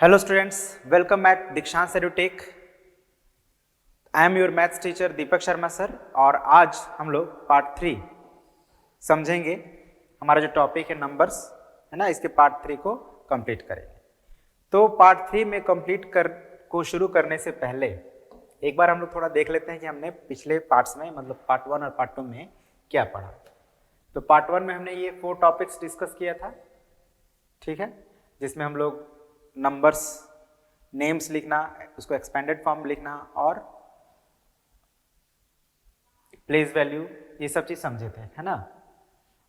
Hello students, welcome eight दीक्षांत edutech. I am your maths teacher Deepak Sharma sir और आज हम लोग पार्ट 3 समझेंगे। हमारा जो टॉपिक है नंबर्स है ना, इसके पार्ट 3 को कंप्लीट करेंगे। तो पार्ट 3 में कंप्लीट को शुरू करने से पहले एक बार हम लोग थोड़ा देख लेते हैं कि हमने पिछले पार्ट्स में मतलब पार्ट 1 और पार्ट 2 में क्या पढ़ा। तो पार्ट 1 में हमने ये 4 टॉपिक्स डिस्कस किया था, ठीक है, जिसमें हम लोग नंबर्स, नेम्स लिखना, उसको एक्सपेंडेड फॉर्म लिखना और प्लेस वैल्यू, ये सब चीज समझे थे, है ना।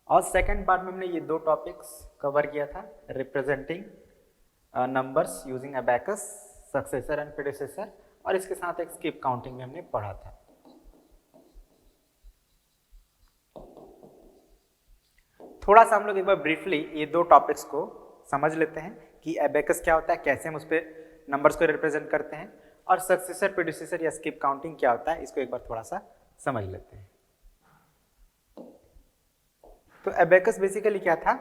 और सेकंड पार्ट में हमने ये 2 टॉपिक्स कवर किया था, representing numbers using abacus, successor and predecessor, और इसके साथ एक स्किप काउंटिंग में हमने पढ़ा था। थोड़ा सा हम लोग एक बार ब्रीफली ये 2 टॉपिक्स को समझ लेते हैं कि एबेकस क्या होता है, कैसे हम उस पर नंबर्स को रिप्रेजेंट करते हैं, और सक्सेसर, प्रेडिसेसर या स्किप काउंटिंग क्या होता है, इसको एक बार थोड़ा सा समझ लेते हैं। तो एबेकस बेसिकली क्या था,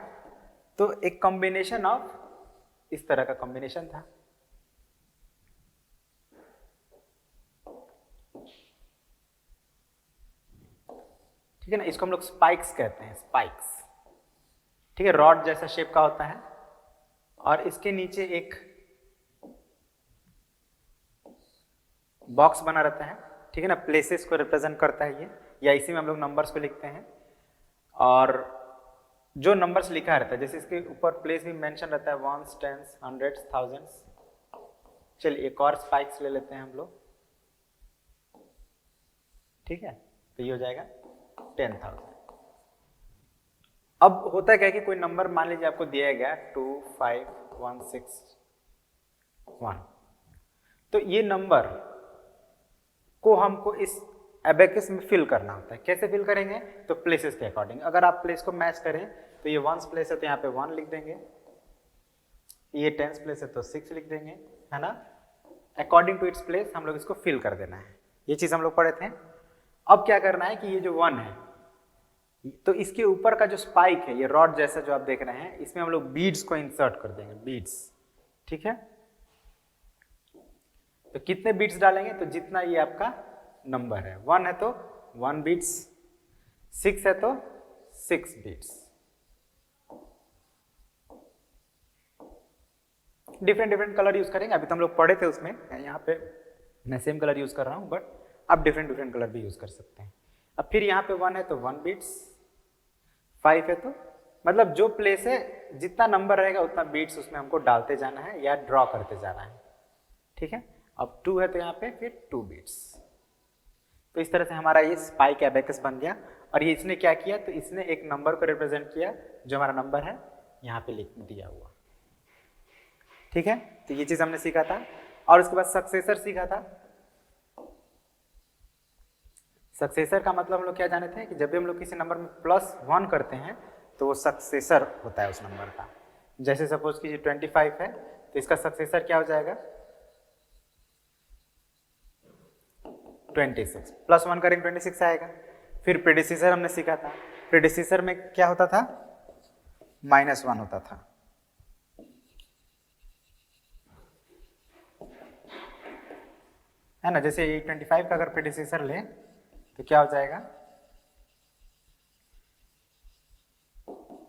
तो एक कॉम्बिनेशन ऑफ इस तरह का कॉम्बिनेशन था, ठीक है ना। इसको हम लोग स्पाइक्स कहते हैं, स्पाइक्स, ठीक है। रॉड जैसा शेप का होता है और इसके नीचे एक बॉक्स बना रहता है, ठीक है ना। प्लेसेस को रिप्रेजेंट करता है ये, या इसी में हम लोग नंबर्स को लिखते हैं। और जो नंबर्स लिखा रहता है, जैसे इसके ऊपर प्लेस भी मेंशन रहता है, वंस, टेंस, हंड्रेड्स, थाउजेंड्स। चलिए एक और स्पाइक्स ले लेते हैं हम लोग, ठीक है। तो ये हो जाएगा 10,000। अब होता है क्या कि कोई नंबर मान लीजिए आपको दिया गया 25161, तो ये नंबर को हमको इस एबेकस में फिल करना होता है। कैसे फिल करेंगे, तो प्लेसेस के अकॉर्डिंग। अगर आप प्लेस को मैच करें तो ये वंस प्लेस है तो यहाँ पे 1 लिख देंगे, ये टेंस प्लेस है तो 6 लिख देंगे, है ना। अकॉर्डिंग टू इट्स प्लेस हम लोग इसको फिल कर देना है। ये चीज हम लोग पढ़े थे। अब क्या करना है कि ये जो 1 है, तो इसके ऊपर का जो स्पाइक है, ये रॉड जैसा जो आप देख रहे हैं, इसमें हम लोग बीड्स को इंसर्ट कर देंगे, बीड्स, ठीक है। तो कितने बीट्स डालेंगे, तो जितना ये आपका नंबर है, 1 है तो 1 बीट्स, 6 है तो 6 beats. Different different colour use करेंगे, अभी तो हम लोग पढ़े थे उसमें, यहाँ पे मैं सेम कलर यूज कर रहा हूँ, बट आप डिफरेंट डिफरेंट कलर भी यूज कर सकते हैं। अब फिर यहाँ पे 1 है तो 1 बीट्स, 5 है तो मतलब जो प्लेस है जितना नंबर रहेगा उतना बीट्स उसमें हमको डालते जाना है या ड्रॉ करते जाना है, ठीक है। अब 2 है तो यहाँ पे फिर 2 बीट्स। तो इस तरह से हमारा ये स्पाइक एबेकस बन गया। और ये इसने क्या किया, तो इसने एक नंबर को रिप्रेजेंट किया, जो हमारा नंबर है यहाँ पे लिख दिया हुआ, ठीक है। तो ये चीज हमने सीखा था। और उसके बाद सक्सेसर सीखा था। सक्सेसर का मतलब हम लोग क्या जाने थे कि जब भी हम लोग किसी नंबर में +1 करते हैं तो वो सक्सेसर होता है उस नंबर का। जैसे सपोज कि 25 है तो इसका सक्सेसर क्या हो जाएगा, 26, +1 करेंगे 26 आएगा। फिर प्रेडिसेसर हमने सीखा था। प्रेडिसेसर में क्या होता था, -1 होता था, है ना। जैसे 25 का अगर प्रेडिसेसर ले तो क्या हो जाएगा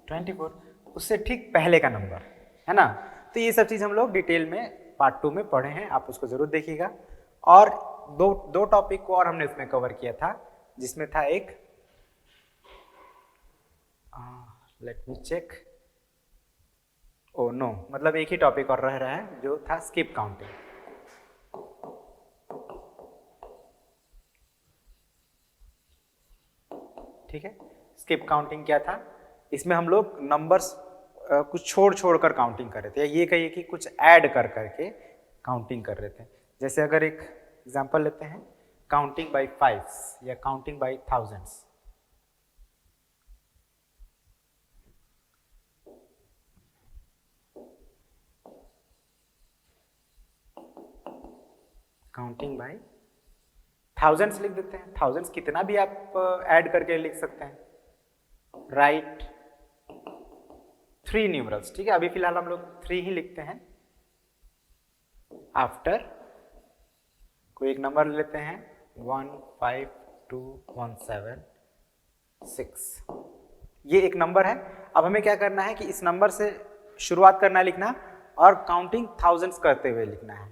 24, उससे ठीक पहले का नंबर, है ना। तो ये सब चीज हम लोग डिटेल में पार्ट 2 में पढ़े हैं, आप उसको जरूर देखिएगा। और दो टॉपिक को और हमने उसमें कवर किया था, जिसमें था एक, let me check, oh no, मतलब एक ही टॉपिक और रह रहा है जो था स्किप काउंटिंग, ठीक है। स्किप काउंटिंग क्या था, इसमें हम लोग नंबर्स कुछ छोड़ छोड़ कर काउंटिंग कर रहे थे, या ये कहिए कि कुछ ऐड कर करके काउंटिंग कर रहे थे। जैसे अगर एक एग्जांपल लेते हैं, काउंटिंग बाय 5 या counting by thousands. Counting by thousands लिख देते हैं। थाउजेंड्स कितना भी आप ऐड करके लिख सकते हैं, राइट 3 न्यूमरल्स, ठीक है। अभी फिलहाल हम लोग 3 ही लिखते हैं, आफ्टर कोई एक नंबर लेते हैं 1 5 2 1 7 6, ये एक नंबर है। अब हमें क्या करना है कि इस नंबर से शुरुआत करना है लिखना और काउंटिंग थाउजेंड्स करते हुए लिखना है।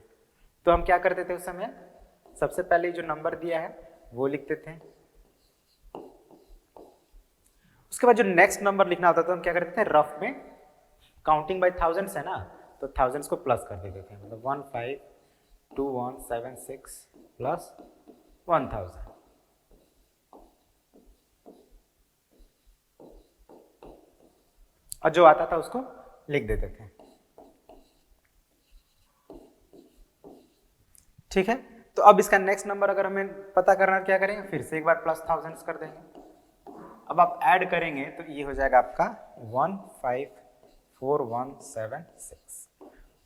तो हम क्या करते थे उस समय, सबसे पहले जो नंबर दिया है वो लिखते थे, उसके बाद जो नेक्स्ट नंबर लिखना होता था हम क्या करते थे, रफ में काउंटिंग बाय थाउजेंड्स है ना, तो थाउजेंड्स को प्लस कर देते थे, मतलब 1 5 2 1 7 6 प्लस 1000, और जो आता था उसको लिख देते थे। ठीक है, तो अब इसका नेक्स्ट नंबर अगर हमें पता करना है क्या करेंगे, फिर से एक बार प्लस थाउजेंड्स कर देंगे। अब आप ऐड करेंगे तो ये हो जाएगा आपका 1 5 4 1 7 6।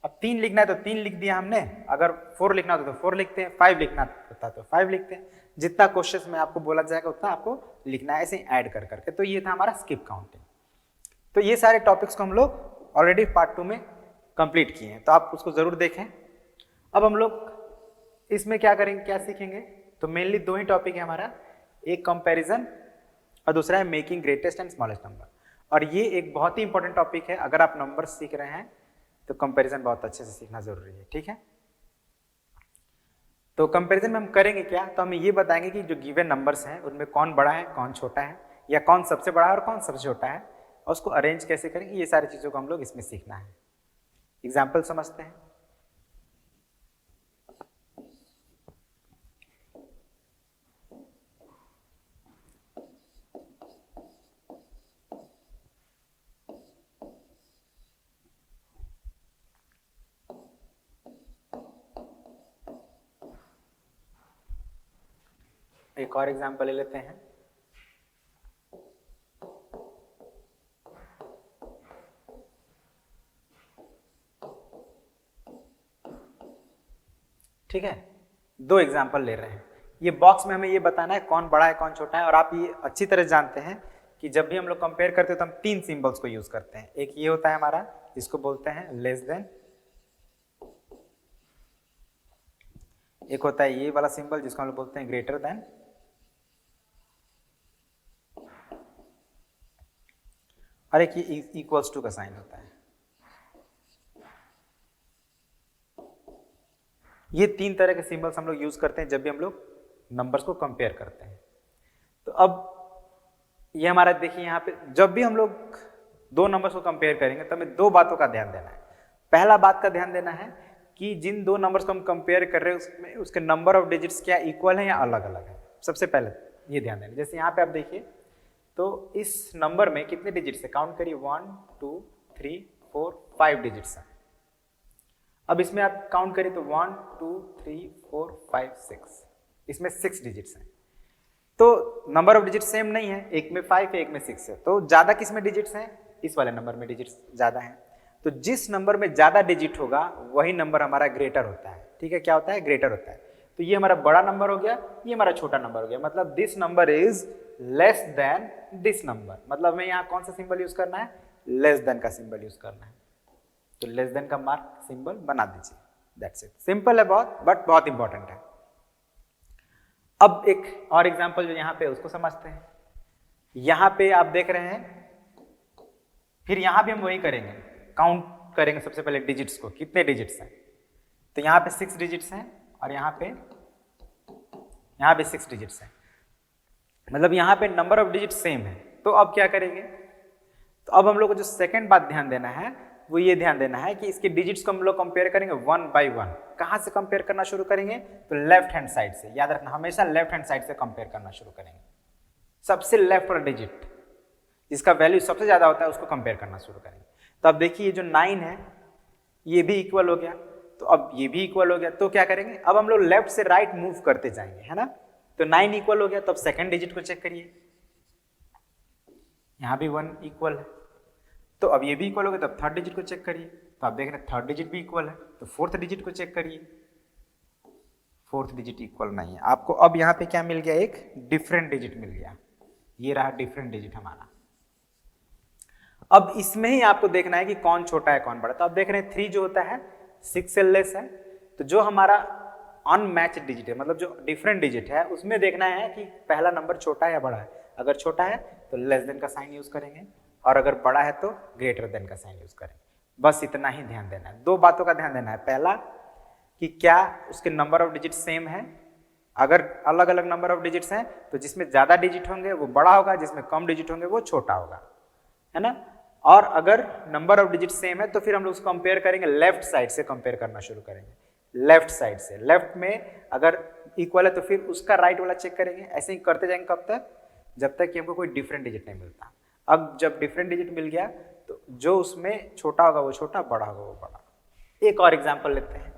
अब 3 लिखना है तो 3 लिख दिया हमने, अगर 4 लिखना होता तो 4 लिखते हैं, 5 लिखना होता तो 5 लिखते हैं, जितना क्वेश्चन में आपको बोला जाएगा उतना आपको लिखना है, ऐसे ऐड कर करके। तो ये था हमारा स्किप काउंटिंग। तो ये सारे टॉपिक्स को हम लोग ऑलरेडी पार्ट 2 में कंप्लीट किए हैं, तो आप उसको जरूर देखें। अब हम लोग इसमें क्या करेंगे, क्या सीखेंगे, तो मेनली 2 ही टॉपिक है हमारा, एक कंपैरिजन और दूसरा है making greatest and smallest number. और ये एक बहुत ही इंपॉर्टेंट टॉपिक है, अगर आप नंबर सीख रहे हैं तो कंपैरिजन बहुत अच्छे से सीखना जरूरी है। ठीक है, तो कंपैरिजन में हम करेंगे क्या, तो हम ये बताएंगे कि जो गिवन नंबर्स हैं उनमें कौन बड़ा है कौन छोटा है, या कौन सबसे बड़ा है और कौन सबसे छोटा है, और उसको अरेंज कैसे करेंगे, ये सारी चीजों को हम लोग इसमें सीखना है। एग्जाम्पल समझते हैं। एक और एग्जाम्पल ले लेते हैं। ठीक है, 2 एग्जाम्पल ले रहे हैं। ये बॉक्स में हमें ये बताना है कौन बड़ा है कौन छोटा है, और आप ये अच्छी तरह जानते हैं कि जब भी हम लोग कंपेयर करते हैं तो हम 3 सिंबल्स को यूज करते हैं। एक ये होता है हमारा, इसको बोलते हैं लेस देन, एक होता है ये वाला सिंबल जिसको हम लोग बोलते हैं ग्रेटर देन, और एक ये इक्वल्स टू का साइन होता है। ये 3 तरह के सिंबल्स हम लोग यूज करते हैं जब भी हम लोग नंबर्स को कंपेयर करते हैं। तो अब ये हमारा देखिए यहाँ पे जब भी हम लोग 2 नंबर्स को कंपेयर करेंगे तो हमें 2 बातों का ध्यान देना है। पहला बात का ध्यान देना है कि जिन 2 नंबर्स को हम कंपेयर कर रहे हैं उसमें उसके नंबर ऑफ डिजिट्स क्या इक्वल है या अलग अलग है, सबसे पहले ये ध्यान देना। जैसे यहाँ पे आप देखिए तो इस नंबर में कितने डिजिट्स है, काउंट करिए 1 2 3 4 5 डिजिट्स हैं। अब इसमें आप काउंट करिए तो 1 2 3 4 5 6, इसमें 6 डिजिट्स हैं। तो नंबर ऑफ डिजिट सेम नहीं है, एक में 5 है एक में 6 है, तो ज्यादा किस में डिजिट्स हैं, इस वाले नंबर में डिजिट्स ज्यादा हैं। तो जिस नंबर में ज्यादा डिजिट होगा वही नंबर हमारा ग्रेटर होता है। ठीक है, क्या होता है, ग्रेटर होता है। तो ये हमारा बड़ा नंबर हो गया, ये हमारा छोटा नंबर हो गया, मतलब this number is less than this number. मतलब हमें यहाँ कौन सा सिंबल यूज करना है, लेस देन का सिंबल यूज करना है। तो लेस देन का मार्क सिंबल बना दीजिए, दैट्स इट। सिंपल है बहुत, बट बहुत इंपॉर्टेंट है। अब एक और एग्जांपल जो यहाँ पे उसको समझते हैं। यहाँ पे आप देख रहे हैं, फिर यहाँ भी हम वही करेंगे, काउंट करेंगे सबसे पहले डिजिट्स को, कितने डिजिट्स हैं। तो यहाँ पे 6 डिजिट्स हैं और यहाँ पे 6 डिजिट्स हैं, मतलब यहाँ पे नंबर ऑफ डिजिट सेम है। तो अब क्या करेंगे, तो अब हम लोग को जो सेकंड बात ध्यान देना है वो ये ध्यान देना है कि इसके डिजिट्स को हम लोग कंपेयर करेंगे 1 बाय 1। कहाँ से कंपेयर करना शुरू करेंगे, तो लेफ्ट हैंड साइड से। याद रखना, हमेशा लेफ्ट हैंड साइड से कंपेयर करना शुरू करेंगे। सबसे लेफ्ट वाला डिजिट जिसका वैल्यू सबसे ज्यादा होता है उसको कंपेयर करना शुरू करेंगे। तो अब देखिए जो 9 है ये भी इक्वल हो गया, तो अब ये भी इक्वल हो गया। तो क्या करेंगे, अब हम लोग लेफ्ट से राइट मूव करते जाएंगे, है ना। तो 9 इक्वल हो गया, तो अब सेकंड डिजिट को चेक करिए, यहाँ भी 1 इक्वल है। तो अब ये भी इक्वल हो गया, तब थर्ड डिजिट को चेक करिए, तो आप देख रहे हैं थर्ड डिजिट भी इक्वल है। तो फोर्थ डिजिट को चेक करिए, फोर्थ डिजिट इक्वल नहीं है आपको। अब यहाँ पे क्या मिल गया, एक डिफरेंट डिजिट मिल गया, ये रहा डिफरेंट डिजिट हमारा। अब इसमें ही आपको देखना है कि कौन छोटा है कौन बड़ा। तो आप देख रहे हैं 3 जो होता है 6 से लेस है, तो जो हमारा अनमैच डिजिट है, मतलब जो डिफरेंट डिजिट है, उसमें देखना है कि पहला नंबर छोटा है या बड़ा है। अगर छोटा है तो लेस देन का साइन यूज करेंगे, और अगर बड़ा है तो ग्रेटर देन का साइन यूज करेंगे। बस इतना ही ध्यान देना है। दो बातों का ध्यान देना है, पहला कि क्या उसके नंबर ऑफ डिजिट सेम है। अगर अलग अलग नंबर ऑफ डिजिट्स हैं तो जिसमें ज्यादा डिजिट होंगे वो बड़ा होगा, जिसमें कम डिजिट होंगे वो छोटा होगा, है ना। और अगर नंबर ऑफ डिजिट सेम है तो फिर हम लोग उसको कंपेयर करेंगे, लेफ्ट साइड से कंपेयर करना शुरू करेंगे। लेफ्ट साइड से, लेफ्ट में अगर इक्वल है तो फिर उसका राइट वाला चेक करेंगे। ऐसे ही करते जाएंगे कब तक, जब तक कि हमको कोई डिफरेंट डिजिट नहीं मिलता। अब जब डिफरेंट डिजिट मिल गया तो जो उसमें छोटा होगा वो छोटा, बड़ा होगा वो बड़ा। एक और एग्जाम्पल लेते हैं।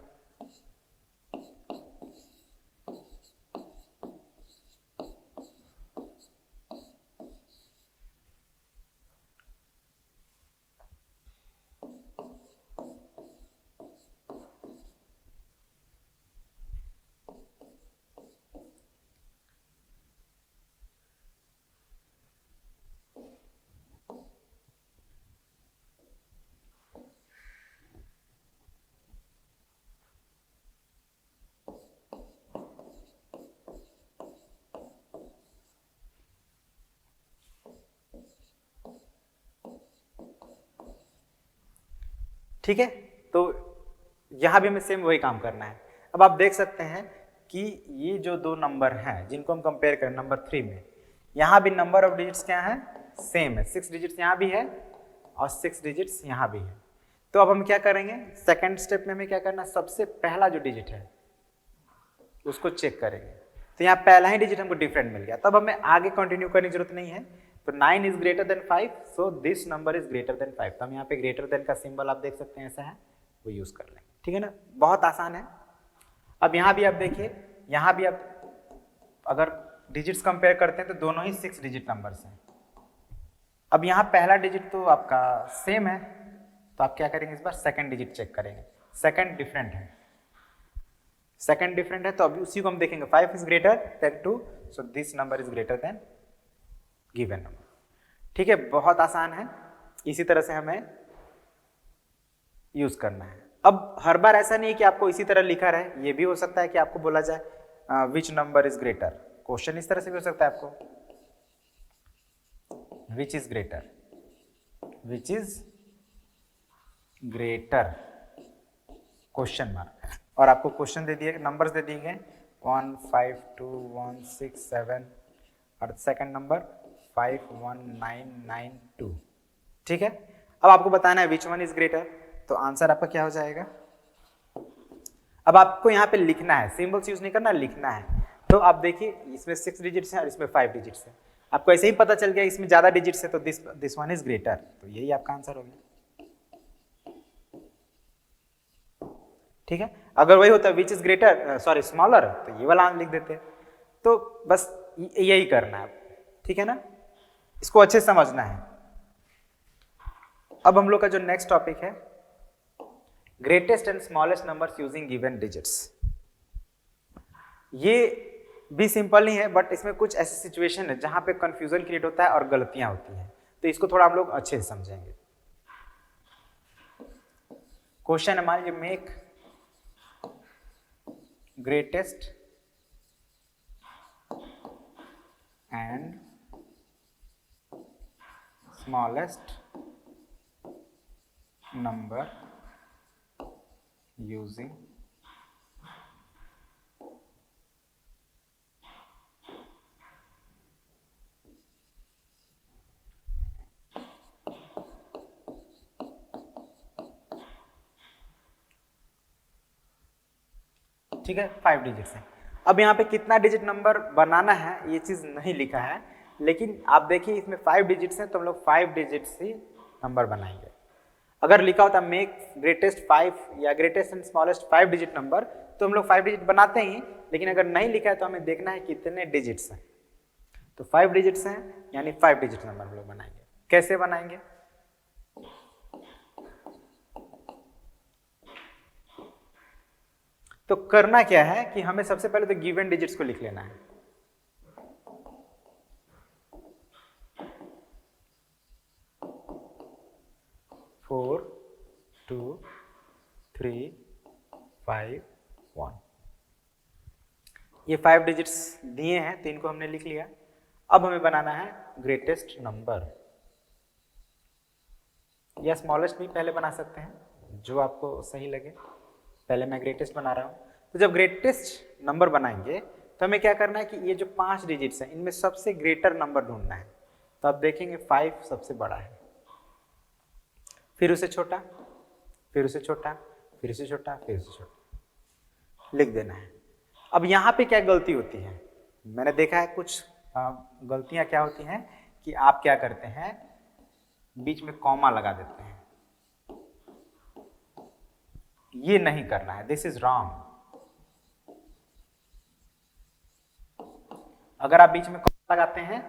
ठीक है, तो यहां भी हमें सेम वही काम करना है। अब आप देख सकते हैं कि ये जो दो नंबर हैं जिनको हम कंपेयर करें नंबर 3 में, यहां भी नंबर ऑफ डिजिट्स क्या है, सेम है। 6 डिजिट्स यहां भी है और 6 डिजिट्स यहां भी है। तो अब हम क्या करेंगे, सेकंड स्टेप में हमें क्या करना है, सबसे पहला जो डिजिट है उसको चेक करेंगे। तो यहाँ पहला ही डिजिट हमको डिफरेंट मिल गया, तब हमें आगे कंटिन्यू करने की जरूरत नहीं है। तो 9 is greater than 5, so this number is greater than 5। तो हम यहाँ पे ग्रेटर देन का सिंबल आप देख सकते हैं ऐसा है, वो यूज कर लेंगे। ठीक है ना, बहुत आसान है। अब यहाँ भी आप देखिए, यहाँ भी आप अगर डिजिट्स कंपेयर करते हैं तो दोनों ही 6 डिजिट नंबर्स हैं। अब यहाँ पहला डिजिट तो आपका सेम है, तो आप क्या करेंगे, इस बार सेकंड डिजिट चेक करेंगे। सेकंड डिफरेंट है, सेकंड डिफरेंट है तो अभी उसी को हम देखेंगे। 5 is greater than 2, so this number is greater than given number. ठीक है, बहुत आसान है, इसी तरह से हमें यूज करना है। अब हर बार ऐसा नहीं है कि आपको इसी तरह लिखा रहे, ये भी हो सकता है कि आपको बोला जाए which number is greater. Question इस तरह से भी हो सकता है आपको, which is greater, which is greater question mark, और आपको क्वेश्चन दे दिए, नंबर्स दे दिए गए 1 5 2 1 6 7, और सेकंड नंबर 5 1 9 9 2। ठीक है, अब आपको बताना है विच वन इज ग्रेटर, तो आंसर आपका क्या हो जाएगा। अब आपको यहाँ पे लिखना है, सिंबल्स यूज नहीं करना, लिखना है। तो आप देखिए इसमें 6 डिजिट्स हैं और इसमें 5 डिजिट्स हैं। आपको ऐसे ही पता चल गया इसमें ज्यादा डिजिट्स है तो दिस वन इज ग्रेटर, तो यही आपका आंसर हो गया। ठीक है, अगर वही होता which is greater sorry smaller, तो ये वाला लिख देते। तो बस यही करना है, ठीक है ना, इसको अच्छे से समझना है। अब हम लोग का जो नेक्स्ट टॉपिक है, greatest and smallest numbers using given digits. ये भी सिंपल नहीं है, बट इसमें कुछ ऐसी सिचुएशन है जहां पे कंफ्यूजन क्रिएट होता है और गलतियां होती हैं, तो इसको थोड़ा हम लोग अच्छे से समझेंगे। क्वेश्चन है, मान लीजिए make greatest and smallest number using ठीक है 5 डिजिट्स है। अब यहाँ पे कितना डिजिट नंबर बनाना है ये चीज नहीं लिखा है, लेकिन आप देखिए इसमें 5 डिजिट्स हैं तो हम लोग 5 डिजिट्स ही नंबर बनाएंगे। अगर लिखा होता मेक ग्रेटेस्ट 5 या greatest and smallest 5 digit number, तो हम लोग 5 डिजिट बनाते ही, लेकिन अगर नहीं लिखा है तो हमें देखना है कितने डिजिट्स हैं। तो 5 डिजिट्स हैं यानी 5 डिजिट नंबर हम लोग बनाएंगे। कैसे बनाएंगे, तो करना क्या है कि हमें सबसे पहले तो गिवन डिजिट्स को लिख लेना है। फोर 2 3 5 1। ये 5 डिजिट्स दिए हैं तो इनको हमने लिख लिया। अब हमें बनाना है ग्रेटेस्ट नंबर, या स्मॉलेस्ट भी पहले बना सकते हैं, जो आपको सही लगे। पहले मैं ग्रेटेस्ट बना रहा हूँ। तो जब ग्रेटेस्ट नंबर बनाएंगे तो हमें क्या करना है कि ये जो 5 डिजिट्स हैं इनमें सबसे ग्रेटर नंबर ढूंढना है। तो आप देखेंगे 5 सबसे बड़ा है, फिर उसे छोटा, फिर उसे छोटा, फिर उसे छोटा, फिर उसे छोटा लिख देना है। अब यहाँ पे क्या गलती होती है, मैंने देखा है कुछ गलतियाँ क्या होती हैं कि आप क्या करते हैं, बीच में कॉमा लगा देते हैं। ये नहीं करना है, दिस इज रॉन्ग। अगर आप बीच में कॉमा लगाते हैं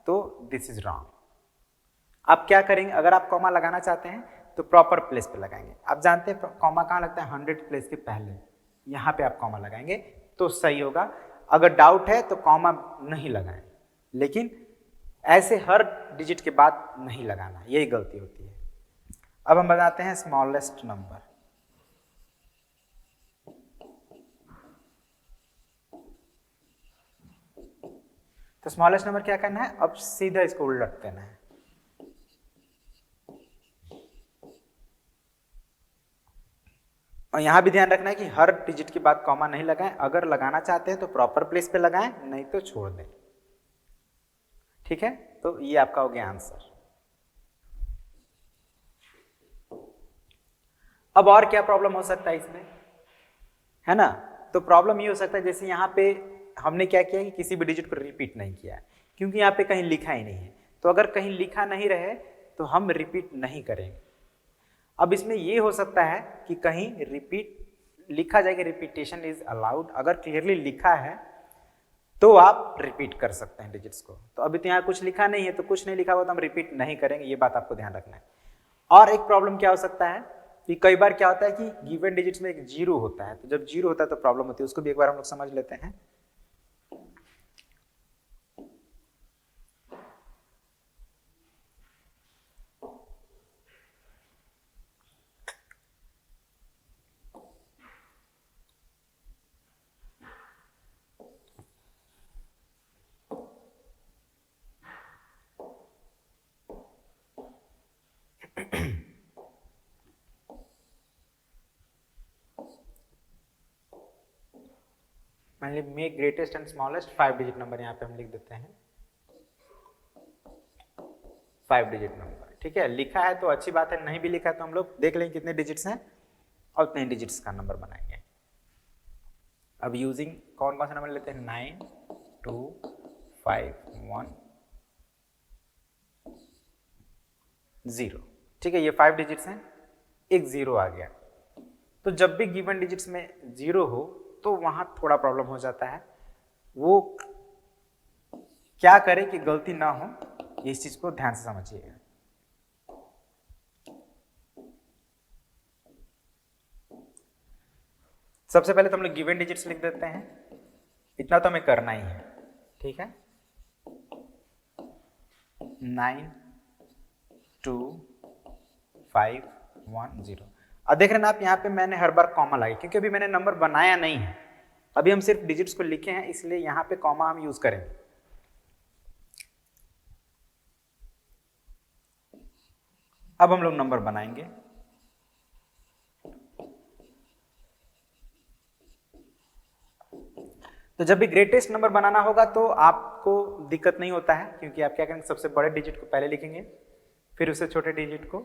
तो दिस इज रॉन्ग। आप क्या करेंगे, अगर आप कॉमा लगाना चाहते हैं तो प्रॉपर प्लेस पे लगाएंगे। आप जानते हैं कॉमा कहाँ लगता है, 100 प्लेस के पहले, यहाँ पे आप कॉमा लगाएंगे तो सही होगा। अगर डाउट है तो कॉमा नहीं लगाएं, लेकिन ऐसे हर डिजिट के बाद नहीं लगाना, यही गलती होती है। अब हम बताते हैं स्मॉलेस्ट नंबर। तो स्मॉलेस्ट नंबर क्या करना है, अब सीधा इसको उलट देना है। और यहां भी ध्यान रखना है कि हर डिजिट के बाद कॉमा नहीं लगाएं। अगर लगाना चाहते हैं तो प्रॉपर प्लेस पे लगाएं, नहीं तो छोड़ दें। ठीक है, तो ये आपका हो गया आंसर। अब और क्या प्रॉब्लम हो सकता है इसमें, है ना। तो प्रॉब्लम ये हो सकता है, जैसे यहाँ पे हमने क्या किया कि किसी भी डिजिट को रिपीट नहीं किया है, क्योंकि यहाँ पे कहीं लिखा ही नहीं है। तो अगर कहीं लिखा नहीं रहे तो हम रिपीट नहीं करेंगे। अब इसमें ये हो सकता है कि कहीं रिपीट लिखा जाएगा, रिपीटेशन इज अलाउड। अगर क्लियरली लिखा है तो आप रिपीट कर सकते हैं डिजिट्स को। तो अभी तो यहाँ कुछ लिखा नहीं है, तो कुछ नहीं लिखा हुआ तो हम रिपीट नहीं करेंगे, ये बात आपको ध्यान रखना है। और एक प्रॉब्लम क्या हो सकता है कि कई बार क्या होता है कि गिवन डिजिट्स में एक जीरो होता है। तो जब जीरो होता है तो प्रॉब्लम होती है, उसको भी एक बार हम लोग समझ लेते हैं। मान लीजिए make greatest and smallest 5 digit number, यहाँ पे हम लिख देते हैं 5 डिजिट नंबर। ठीक है, लिखा है तो अच्छी बात है, नहीं भी लिखा है तो हम लोग देख लेंगे कितने डिजिट्स हैं और उतने डिजिट्स का नंबर बनाएंगे। अब यूजिंग कौन कौन सा नंबर लेते हैं, 9 2 5 1 0। ठीक है, ये 5 डिजिट्स हैं, एक जीरो आ गया। तो जब भी गिवन डिजिट्स में जीरो हो तो वहां थोड़ा प्रॉब्लम हो जाता है। वो क्या करें कि गलती ना हो, इस चीज को ध्यान से समझिएगा। सबसे पहले तो हम लोग गिवन डिजिट्स लिख देते हैं, इतना तो हमें करना ही है। ठीक है, 9 2 5 1 0। अब देख रहे हैं आप, यहाँ पे मैंने हर बार कॉमा लगाई क्योंकि अभी मैंने नंबर बनाया नहीं है, अभी हम सिर्फ डिजिट्स को लिखे हैं, इसलिए यहाँ पे कॉमा हम यूज करेंगे। अब हम लोग नंबर बनाएंगे। तो जब भी ग्रेटेस्ट नंबर बनाना होगा तो आपको दिक्कत नहीं होता है, क्योंकि आप क्या करेंगे, सबसे बड़े डिजिट को पहले लिखेंगे, फिर उससे छोटे डिजिट को,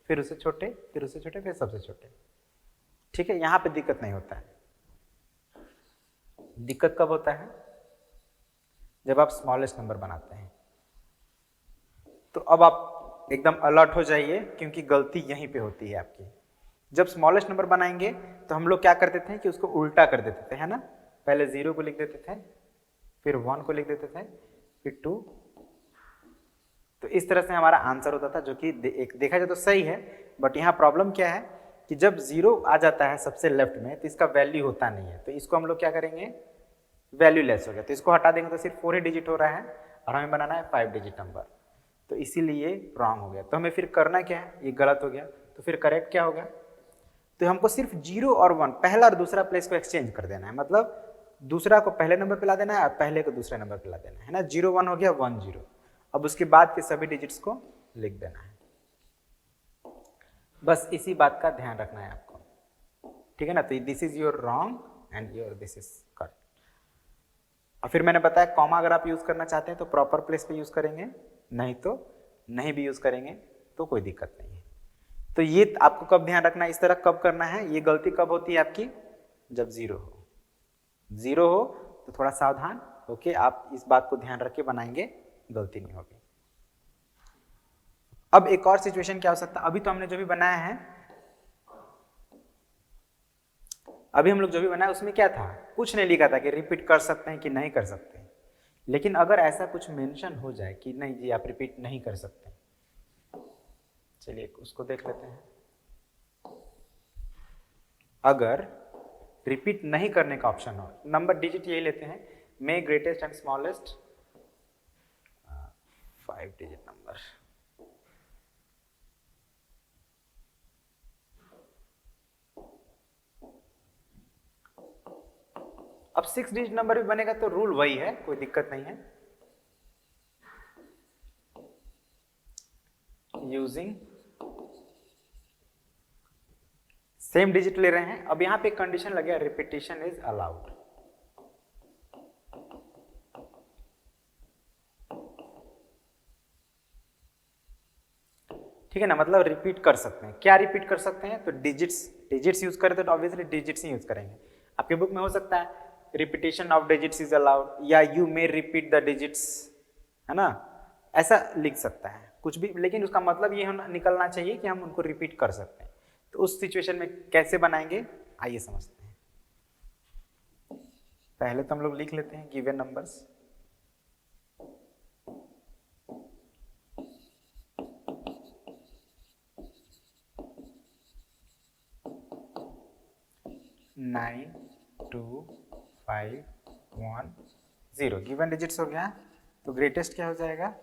फिर उससे छोटे, फिर उससे छोटे, फिर सबसे छोटे। ठीक है, यहां पे दिक्कत नहीं होता है। दिक्कत कब होता है, जब आप स्मॉलेस्ट नंबर बनाते हैं। तो अब आप एकदम अलर्ट हो जाइए, क्योंकि गलती यहीं पे होती है आपकी। जब स्मॉलेस्ट नंबर बनाएंगे तो हम लोग क्या करते थे कि उसको उल्टा कर देते थे, है ना। पहले 0 को लिख देते थे, फिर 1 को लिख देते थे, फिर 2। तो इस तरह से हमारा आंसर होता था, जो कि देखा जाए तो सही है। बट यहाँ प्रॉब्लम क्या है कि जब 0 आ जाता है सबसे लेफ्ट में तो इसका वैल्यू होता नहीं है। तो इसको हम लोग क्या करेंगे, वैल्यू लेस हो गया, तो इसको हटा देंगे तो सिर्फ 4 ही डिजिट हो रहा है और हमें बनाना है 5 डिजिट नंबर। तो इसीलिए रॉन्ग हो गया। तो हमें फिर करना क्या है, ये गलत हो गया, तो फिर करेक्ट क्या होगा, तो हमको सिर्फ 0 और 1 पहला और दूसरा प्लेस को एक्सचेंज कर देना है, मतलब दूसरा को पहले नंबर पे ला देना है और पहले को दूसरे नंबर पे ला देना है ना। 0 1 हो गया, 1 0। अब उसके बाद के सभी डिजिट्स को लिख देना है। बस इसी बात का ध्यान रखना है आपको, ठीक है ना। तो this is your wrong and your this is correct. और फिर मैंने बताया कॉमा अगर आप यूज करना चाहते हैं तो प्रॉपर प्लेस पे यूज करेंगे, नहीं तो नहीं भी यूज करेंगे तो कोई दिक्कत नहीं है। तो ये आपको कब ध्यान रखना है, इस तरह कब करना है, ये गलती कब होती है आपकी, जब 0 हो। 0 हो तो थोड़ा सावधान ओके, आप इस बात को ध्यान रख के बनाएंगे, गलती नहीं होगी। अब एक और सिचुएशन क्या हो सकता है, अभी तो हमने जो भी बनाया है, अभी हम लोग जो भी बनाया उसमें क्या था, कुछ नहीं लिखा था कि रिपीट कर सकते हैं कि नहीं कर सकते। लेकिन अगर ऐसा कुछ मेंशन हो जाए कि नहीं जी आप रिपीट नहीं कर सकते, चलिए उसको देख लेते हैं। अगर रिपीट नहीं करने का ऑप्शन हो, नंबर डिजिट यही लेते हैं, may greatest and smallest 5 digit number. अब 6 डिजिट नंबर भी बनेगा तो रूल वही है, कोई दिक्कत नहीं है। यूजिंग सेम डिजिट ले रहे हैं। अब यहां पे एक कंडीशन लगे, रिपीटिशन इज अलाउड। ठीक है ना, मतलब रिपीट कर सकते हैं। क्या रिपीट कर सकते हैं, तो डिजिट्स यूज करें तो ऑब्वियसली डिजिट्स ही यूज करेंगे। आपके बुक में हो सकता है repetition of digits is allowed, या you may repeat the digits, है ना, ऐसा लिख सकता है कुछ भी, लेकिन उसका मतलब ये निकलना चाहिए कि हम उनको रिपीट कर सकते हैं। तो उस सिचुएशन में कैसे बनाएंगे, आइए समझते हैं। पहले तो हम लोग लिख लेते हैं given numbers. Nine 2 5 1 0 given digits हो गया। तो ग्रेटेस्ट क्या हो जाएगा,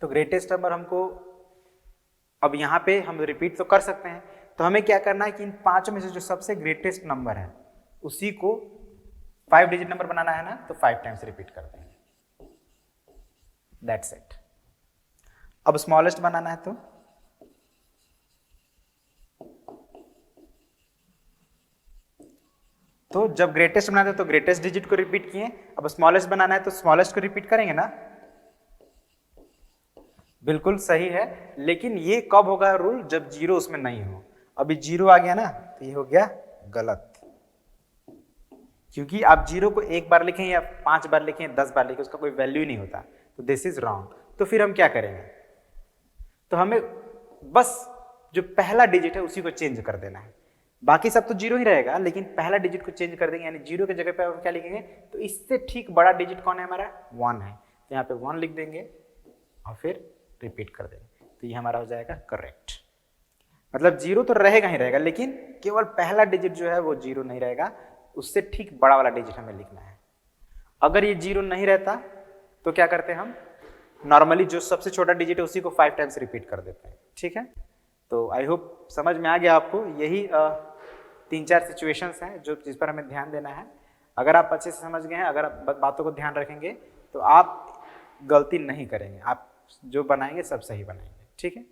तो ग्रेटेस्ट नंबर हमको, अब यहाँ पे हम रिपीट तो कर सकते हैं, तो हमें क्या करना है कि इन पांचों में से जो सबसे ग्रेटेस्ट नंबर है उसी को 5 डिजिट नंबर बनाना है ना, तो 5 टाइम्स रिपीट कर देंगे, दैट्स इट। अब स्मॉलेस्ट बनाना है तो जब ग्रेटेस्ट बनाते हैं तो ग्रेटेस्ट डिजिट को रिपीट किए, अब स्मॉलेस्ट बनाना है तो स्मॉलेस्ट को रिपीट करेंगे ना, बिल्कुल सही है। लेकिन ये कब होगा रूल, जब 0 उसमें नहीं हो। अभी 0 आ गया ना, तो ये हो गया गलत, क्योंकि आप 0 को एक बार लिखें या 5 बार लिखें 10 बार लिखें उसका कोई वैल्यू नहीं होता, तो दिस इज रॉन्ग। तो फिर हम क्या करेंगे, तो हमें बस जो पहला डिजिट है उसी को चेंज कर देना है, बाकी सब तो 0 ही रहेगा, लेकिन पहला डिजिट को चेंज कर देंगे, यानी 0 की जगह पे हम क्या लिखेंगे, तो इससे ठीक बड़ा डिजिट कौन है हमारा, 1 है, तो यहाँ पे 1 लिख देंगे और फिर रिपीट कर देंगे, तो ये हमारा हो जाएगा करेक्ट। मतलब 0 तो रहेगा ही रहेगा, लेकिन केवल पहला डिजिट जो है वो 0 नहीं रहेगा, उससे ठीक बड़ा वाला डिजिट हमें लिखना है। अगर ये 0 नहीं रहता तो क्या करते हैं हम, नॉर्मली जो सबसे छोटा डिजिट है उसी को 5 टाइम्स रिपीट कर देते हैं। ठीक है, तो आई होप समझ में आ गया आपको। यही 3-4 सिचुएशंस हैं जिस पर हमें ध्यान देना है। अगर आप अच्छे से समझ गए हैं, अगर आप बातों को ध्यान रखेंगे तो आप गलती नहीं करेंगे, आप जो बनाएंगे सब सही बनाएंगे। ठीक है,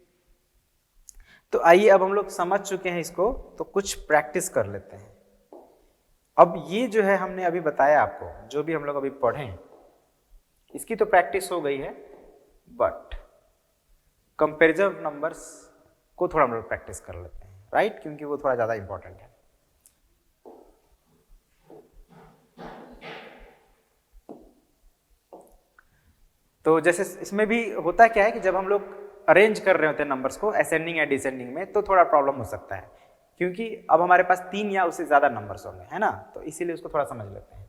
तो आइए अब हम लोग समझ चुके हैं इसको, तो कुछ प्रैक्टिस कर लेते हैं। अब ये जो है हमने अभी बताया आपको, जो भी हम लोग अभी पढ़े इसकी तो प्रैक्टिस हो गई है, बट कंपैरिजन नंबर्स को थोड़ा हम लोग प्रैक्टिस कर लेते हैं, राइट, क्योंकि वो थोड़ा ज्यादा इंपॉर्टेंट है। तो जैसे इसमें भी होता क्या है कि जब हम लोग अरेंज कर रहे होते हैं नंबर्स को असेंडिंग या डिसेंडिंग में, तो थोड़ा प्रॉब्लम हो सकता है, क्योंकि अब हमारे पास 3 या उससे ज्यादा नंबर्स होंगे, है ना, तो इसीलिए उसको थोड़ा समझ लेते हैं।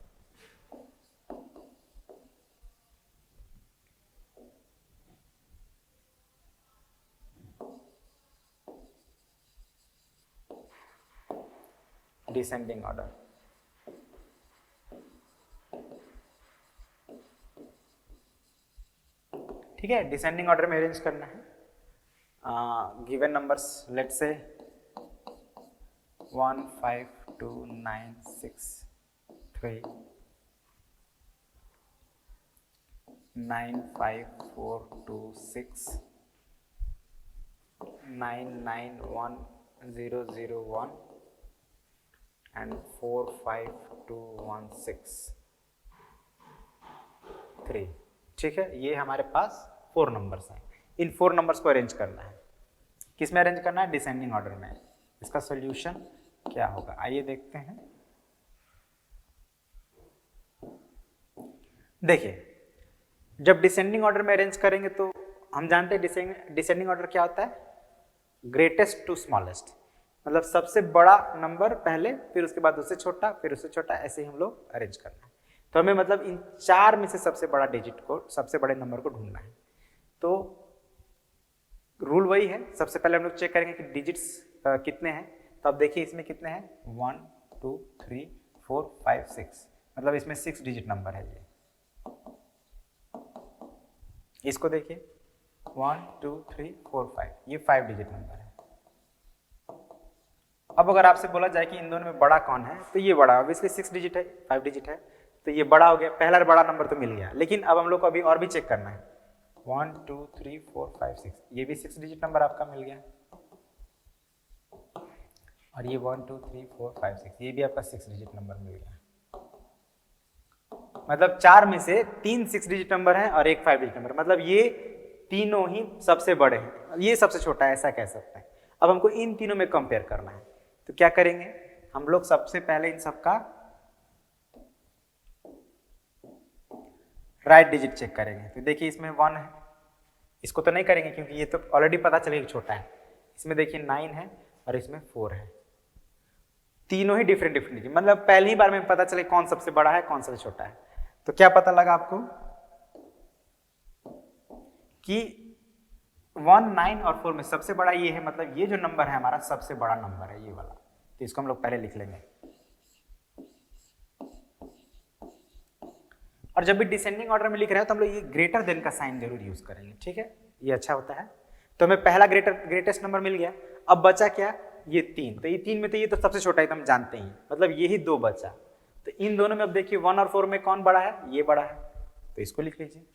डिसेंडिंग ऑर्डर, ठीक ठीक है, डिसेंडिंग ऑर्डर में अरेंज करना है। Given numbers let's say 1 5 2 9 6 3 9 5 4 2 6 9 9 1 0 0 1 and 4 5 2 1 6 3। ठीक है, ये हमारे पास 4 नंबर्स हैं। इन 4 नंबर्स को अरेंज करना है। किस में अरेंज करना है? डिसेंडिंग ऑर्डर में। इसका सॉल्यूशन क्या होगा आइए देखते हैं। देखिए, जब डिसेंडिंग ऑर्डर में अरेंज करेंगे तो हम जानते हैं डिसेंडिंग ऑर्डर क्या होता है? ग्रेटेस्ट टू स्मॉलेस्ट, मतलब सबसे बड़ा नंबर पहले, फिर उसके बाद उससे छोटा, फिर उससे छोटा, ऐसे ही हम लोग अरेंज करना है। तो हमें मतलब इन 4 में से सबसे बड़ा डिजिट को, सबसे बड़े नंबर को ढूंढना है। तो रूल वही है, सबसे पहले हम लोग चेक करेंगे कि डिजिट्स कितने हैं। तो अब देखिए इसमें कितने हैं, 1 2 3 4 5 6, मतलब इसमें 6 डिजिट नंबर है ये। इसको देखिए 1 2 3 4 5, ये 5 डिजिट नंबर है। अब अगर आपसे बोला जाए कि इन दोनों में बड़ा कौन है, तो ये बड़ा, ऑब्वियसली 6 डिजिट है, 5 डिजिट है, तो ये बड़ा हो गया, पहला बड़ा नंबर तो मिल गया। लेकिन अब हम लोग को अभी और भी चेक करना है। 1 2 3 4 5 6, ये भी 6 डिजिट नंबर आपका मिल गया, और ये 1 2 3 4 5 6, ये भी आपका 6 डिजिट नंबर मिल गया। मतलब 4 में से 3 6 डिजिट नंबर है और एक 5 डिजिट नंबर, मतलब ये तीनों ही सबसे बड़े हैं, ये सबसे छोटा है, ऐसा कह सकते हैं। अब हमको इन तीनों में कंपेयर करना है, तो क्या करेंगे हम लोग? सबसे पहले इन सबका राइट डिजिट चेक करेंगे। तो देखिए इसमें 1 है, इसको तो नहीं करेंगे क्योंकि ये तो ऑलरेडी पता चलेगा छोटा है। इसमें देखिए 9 है और इसमें 4 है, तीनों ही डिफरेंट डिफरेंट, मतलब पहली बार में पता चले कौन सबसे बड़ा है कौन सबसे छोटा है। तो क्या पता लगा आपको कि 1 9 और 4 में सबसे बड़ा ये है, मतलब ये जो नंबर है हमारा सबसे बड़ा नंबर है, ये वाला। तो इसको हम लोग पहले लिख लेंगे। और जब भी डिसेंडिंग ऑर्डर में लिख रहे हैं तो हम लोग ये ग्रेटर देन का साइन जरूर यूज करेंगे, ठीक है, ये अच्छा होता है। तो हमें पहला ग्रेटेस्ट नंबर मिल गया। अब बचा क्या? ये 3। तो ये 3 में तो ये तो सबसे छोटा है, तो हम जानते ही, मतलब यही 2 बचा। तो इन दोनों में अब देखिए 1 और 4 में कौन बड़ा है? ये बड़ा है, तो इसको लिख लीजिए,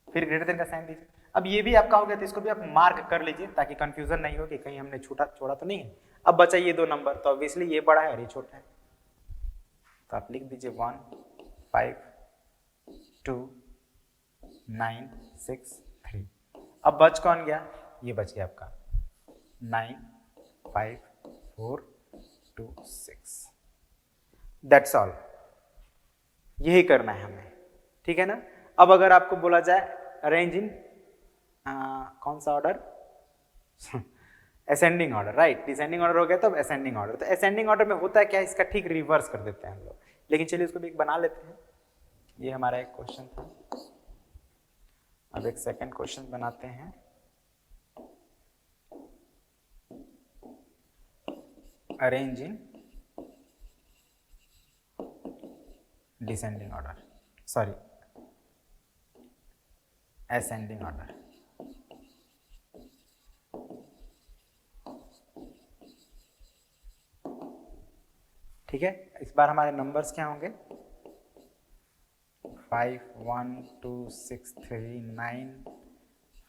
फिर ग्रेटर देन का साइन दीजिए। अब ये भी आपका हो गया, तो इसको भी आप मार्क कर लीजिए ताकि कंफ्यूजन नहीं हो कि कहीं हमने छोड़ा तो नहीं है। अब बचा ये 2 नंबर, तो ऑब्वियसली ये बड़ा है और ये छोटा है, तो आप लिख दीजिए 1 5 2 9 6 3। अब बच कौन गया? ये बच गया आपका 9 5 4 2 6। दैट्स ऑल, यही करना है हमें, ठीक है ना। अब अगर आपको बोला जाए अरेंज इन कौन सा order? Ascending order, right. Descending order हो गया तो अब असेंडिंग ऑर्डर। तो असेंडिंग ऑर्डर में होता है क्या, इसका ठीक रिवर्स कर देते हैं हम लोग। लेकिन चलिए उसको भी एक बना लेते हैं। ये हमारा एक क्वेश्चन था, अब एक सेकंड क्वेश्चन बनाते हैं। Arrange in descending order, sorry ascending order. ठीक है, इस बार हमारे नंबर्स क्या होंगे? 5 1 2 6 3 9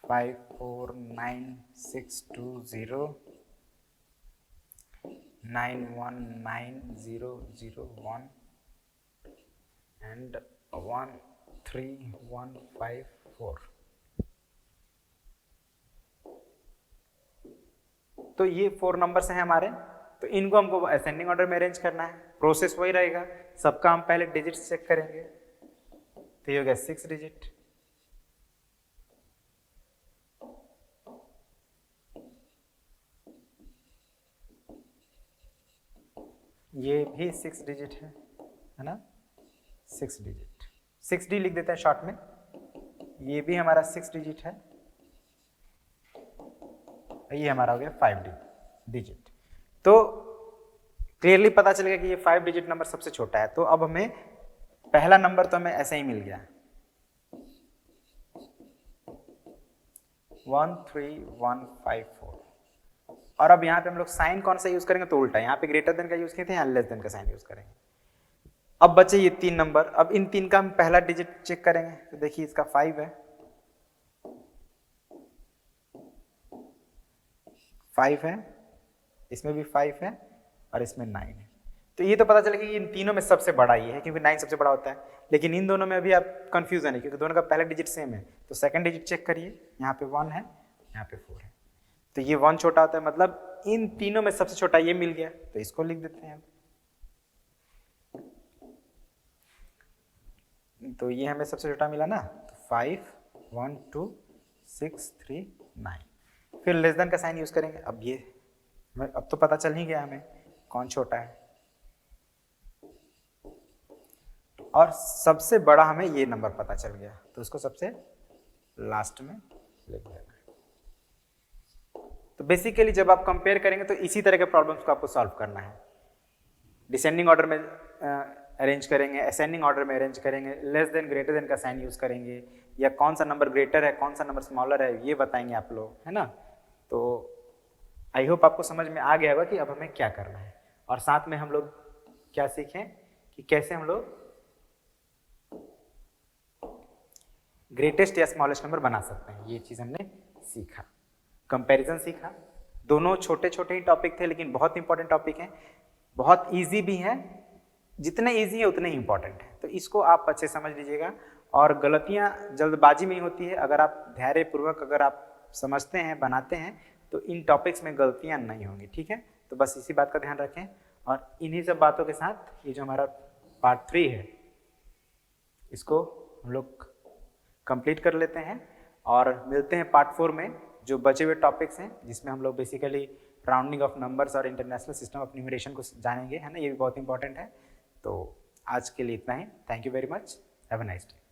5 4 9 6 2 0 9 1 9 0 0 1 and 1 3 1 5 4। तो ये 4 नंबर्स हैं हमारे, तो इनको हमको असेंडिंग ऑर्डर में अरेंज करना है। प्रोसेस वही रहेगा, सबका हम पहले डिजिट्स चेक करेंगे। तो ये हो गया 6 डिजिट, ये भी 6 डिजिट है ना, 6 डिजिट, 6D लिख देते हैं शॉर्ट में। ये भी हमारा 6 डिजिट है, ये हमारा हो गया 5 डिजिट। तो क्लियरली पता चलेगा कि ये 5 डिजिट नंबर सबसे छोटा है। तो अब हमें पहला नंबर तो हमें ऐसे ही मिल गया 13154। और अब यहाँ पे हम लोग साइन कौन सा यूज करेंगे, तो उल्टा, यहाँ पे ग्रेटर देन का यूज किए थे, यहाँ लेस देन का साइन यूज करेंगे। अब बचे ये 3 नंबर, अब इन 3 का हम पहला डिजिट चेक करेंगे, तो देखिए इसका 5 है, 5 है, इसमें भी 5 है और इसमें 9 है। तो ये तो पता चलेगा कि इन तीनों में सबसे बड़ा ये है, क्योंकि 9 सबसे बड़ा होता है। लेकिन इन दोनों में अभी आप कंफ्यूजन है, क्योंकि दोनों का पहला डिजिट सेम है। तो सेकंड डिजिट चेक करिए, यहाँ पे 1 है, यहाँ पे 4 है, तो ये 1 छोटा होता है, मतलब इन तीनों में सबसे छोटा ये मिल गया, तो इसको लिख देते हैं। तो ये हमें सबसे छोटा मिला ना, तो 5 1 2 6 3 9। फिर लेस देन का साइन यूज करेंगे। अब ये अब तो पता चल ही गया हमें कौन छोटा है, और सबसे बड़ा हमें ये नंबर पता चल गया, तो उसको सबसे लास्ट में लिख देना। तो बेसिकली जब आप कंपेयर करेंगे तो इसी तरह के प्रॉब्लम्स को आपको सॉल्व करना है। डिसेंडिंग ऑर्डर में अरेंज करेंगे, असेंडिंग ऑर्डर में अरेंज करेंगे, लेस देन ग्रेटर देन का साइन यूज करेंगे, या कौन सा नंबर ग्रेटर है कौन सा नंबर स्मॉलर है ये बताएंगे आप लोग, है ना। तो आई होप आपको समझ में आ गया होगा कि अब हमें क्या करना है, और साथ में हम लोग क्या सीखें कि कैसे हम लोग ग्रेटेस्ट या स्मॉलेस्ट नंबर बना सकते हैं। ये चीज हमने सीखा, कंपैरिजन सीखा। दोनों छोटे छोटे ही टॉपिक थे, लेकिन बहुत इंपॉर्टेंट टॉपिक हैं, बहुत इजी भी हैं, जितने इजी है उतने ही इंपॉर्टेंट है। तो इसको आप अच्छे समझ लीजिएगा, और गलतियां जल्दबाजी में ही होती है। अगर आप धैर्यपूर्वक अगर आप समझते हैं, बनाते हैं, तो इन टॉपिक्स में गलतियां नहीं होंगी, ठीक है। तो बस इसी बात का ध्यान रखें, और इन्हीं सब बातों के साथ ये जो हमारा पार्ट 3 है इसको हम लोग कंप्लीट कर लेते हैं, और मिलते हैं पार्ट 4 में, जो बचे हुए टॉपिक्स हैं, जिसमें हम लोग बेसिकली राउंडिंग ऑफ नंबर्स और इंटरनेशनल सिस्टम ऑफ न्यूमरेशन को जानेंगे, है ना। ये भी बहुत इंपॉर्टेंट है। तो आज के लिए इतना ही। Thank you very much, have a nice day.